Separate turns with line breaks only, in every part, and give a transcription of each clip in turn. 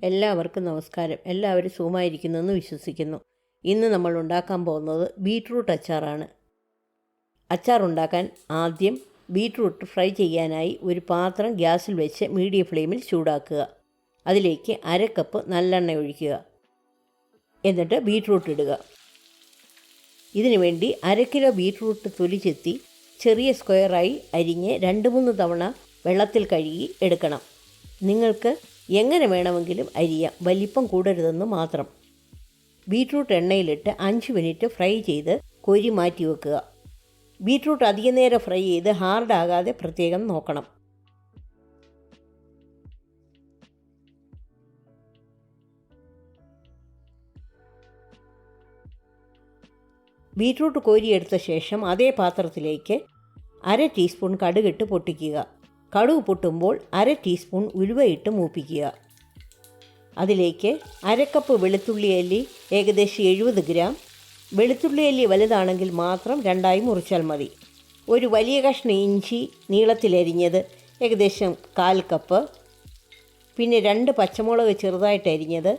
എല്ലാവർക്കും നമസ്കാരം. എല്ലാവരും സുഖമായിരിക്കുന്നെന്ന് വിശ്വസിക്കുന്നു. ഇന്ന് നമ്മൾ ഉണ്ടാക്കാൻ പോകുന്നത് ബീട്രൂട്ട് അച്ചാറാണ്. അച്ചാർ ഉണ്ടാക്കാൻ ആദ്യം ബീട്രൂട്ട് ഫ്രൈ ചെയ്യാനായി ഒരു പാത്രം ഗ്യാസിൽ വെച്ച് മീഡിയം ഫ്ലെയിമിൽ ചൂടാക്കുക. അതിലേക്ക് 1/2 കപ്പ് നല്ലെണ്ണ ഒഴിക്കുക. എന്നിട്ട് ബീട്രൂട്ട് ഇടുക. ഇതിനു വേണ്ടി 1/2 കിലോ ബീട്രൂട്ട് തൊലി ചെത്തി ചെറിയ സ്ക്വയറായി അരിഞ്ഞ് 2-3 തവണ വെള്ളത്തിൽ കഴുകി എടുക്കണം. നിങ്ങൾക്ക് എങ്ങനെ വേണമെങ്കിലും അരിയാം, വലിപ്പം കൂടരുതെന്ന് മാത്രം. ബീട്രൂട്ട് എണ്ണയിലിട്ട് 5 മിനിറ്റ് ഫ്രൈ ചെയ്ത് കോരി മാറ്റി വെക്കുക. ബീട്രൂട്ട് അധികം നേരം ഫ്രൈ ചെയ്ത് ഹാർഡാകാതെ പ്രത്യേകം നോക്കണം. ബീട്രൂട്ട് കോരിയെടുത്ത ശേഷം അതേ പാത്രത്തിലേക്ക് 1/2 ടീസ്പൂൺ കടുകിട്ട് പൊട്ടിക്കുക. കടുക് പൊട്ടുമ്പോൾ 1/2 ടീസ്പൂൺ ഉലുവയിട്ട് മൂപ്പിക്കുക. അതിലേക്ക് 1/2 കപ്പ് വെളുത്തുള്ളി അല്ലി, ഏകദേശം 70 ഗ്രാം. വെളുത്തുള്ളി അല്ലി വലുതാണെങ്കിൽ മാത്രം 2ആയി മുറിച്ചാൽ മതി. ഒരു വലിയ കഷ്ണം ഇഞ്ചി നീളത്തിലരിഞ്ഞത് ഏകദേശം 1/4 കപ്പ്. പിന്നെ 2 പച്ചമുളക് ചെറുതായിട്ട് അരിഞ്ഞത്,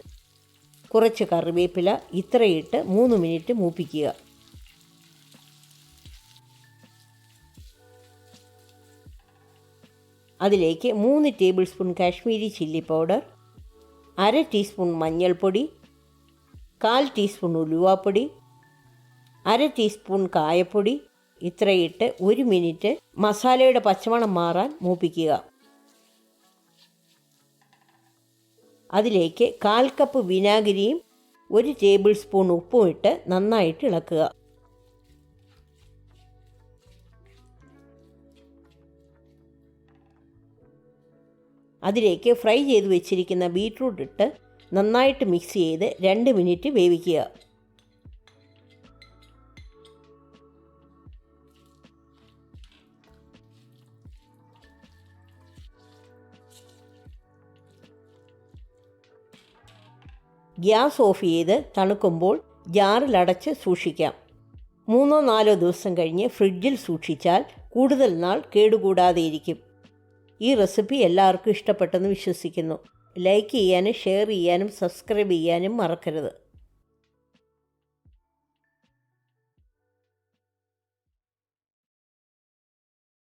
കുറച്ച് കറിവേപ്പില, ഇത്രയിട്ട് 3 മിനിറ്റ് മൂപ്പിക്കുക. അതിലേക്ക് 3 table spoon Kashmiri chilli powder, 1/2 teaspoon മഞ്ഞൾപ്പൊടി, 1/4 ടീസ്പൂൺ ഉലുവാപ്പൊടി, 1/2 ടീസ്പൂൺ കായപ്പൊടി, ഇത്രയിട്ട് 1 മിനിറ്റ് മസാലയുടെ പച്ചമണം മാറാൻ മൂപ്പിക്കുക. അതിലേക്ക് 1/4 കപ്പ് വിനാഗിരിയും 1 ടേബിൾ സ്പൂൺ ഉപ്പും ഇട്ട് നന്നായിട്ട് ഇളക്കുക. അതിലേക്ക് ഫ്രൈ ചെയ്ത് വെച്ചിരിക്കുന്ന ബീട്രൂട്ട് ഇട്ട് നന്നായിട്ട് മിക്സ് ചെയ്ത് 2 മിനിറ്റ് വേവിക്കുക. ഗ്യാസ് ഓഫ് ചെയ്ത് തണുക്കുമ്പോൾ ജാറിലടച്ച് സൂക്ഷിക്കാം. 3-4 ദിവസം കഴിഞ്ഞ് ഫ്രിഡ്ജിൽ സൂക്ഷിച്ചാൽ കൂടുതൽ നാൾ കേടുകൂടാതെയിരിക്കും. ഈ റെസിപ്പി എല്ലാവർക്കും ഇഷ്ടപ്പെട്ടെന്ന് വിശ്വസിക്കുന്നു. ലൈക്ക് ചെയ്യാനും ഷെയർ ചെയ്യാനും സബ്സ്ക്രൈബ് ചെയ്യാനും മറക്കരുത്.